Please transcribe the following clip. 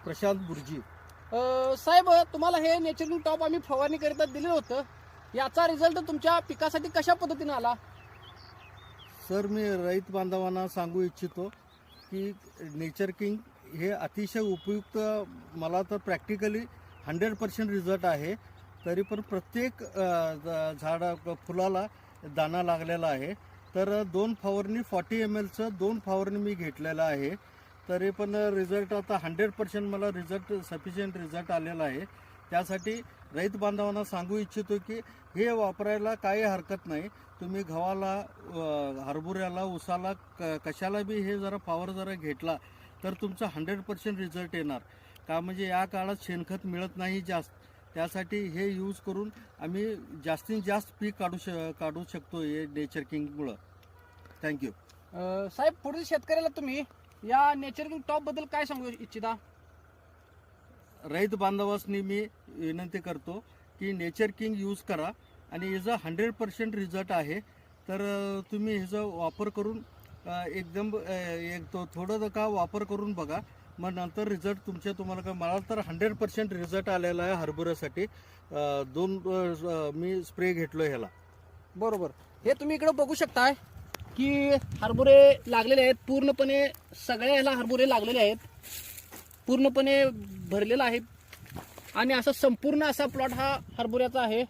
प्रशांत बुर्जी. साहेब, तुम्हाला हे natural top आम्ही फवारणी करिता दिलं होतं, याचा रिझल्ट तुमच्या पिकासाठी कशा पद्धतीने आला? सर, मी रैत बांधवांना सांगू इच्छितो की नेचर किंग हे अतिशय उपयुक्त, मला तर प्रॅक्टिकली 100% रिझल्ट आहे. तरी पण प्रत्येक झाडा फुलाला दाना लागलेला आहे. तर 2 फवारणी 40 mlचं 2 फवारणी मी घेतलेला आहे. तरी पण रिझल्ट आता 100% मला सफिशियंट रिझल्ट आलेला आहे. त्यासाठी रैत बांधवांना सांगू इच्छितो की हे वापरायला काही हरकत नाही. तुम्ही गव्हाला, हरभऱ्याला, ऊसाला, कशाला बी हे जरा फवार जरा घेतला तर तुमचा 100% रिझल्ट येणार. का म्हणजे या काळात शेणखत मिळत नाही जास्त, त्यासाठी हे यूज करून आम्ही जास्तीत जास्त पीक काढू शकतो हे नेचर किंगमुळं. थँक्यू. साहेब, पुढील शेतकऱ्याला तुम्ही या नेचर किंग टॉप बद्दल काय सांगू इच्छिता? रैत बांधवांनी मी विनंती करतो की नेचर किंग यूज करा आणि याचा 100% रिझल्ट आहे. तर तुम्ही ह्याचा वापर करून एकदम थोडं का वापर करून बघा, मग नंतर रिझल्ट तुम्हाला का, मला तर 100% रिझल्ट आलेला आहे. हरभऱ्यासाठी 2 मी स्प्रे घेतलो ह्याला. बरोबर. हे तुम्ही इकडे बघू शकताय की हरभरे लागलेले आहेत, पूर्णपणे सगळ्या ह्याला हरभरे लागलेले आहेत, पूर्णपणे भरलेला आहे आणि असा संपूर्ण असा प्लॉट हा हरभऱ्याचा आहे.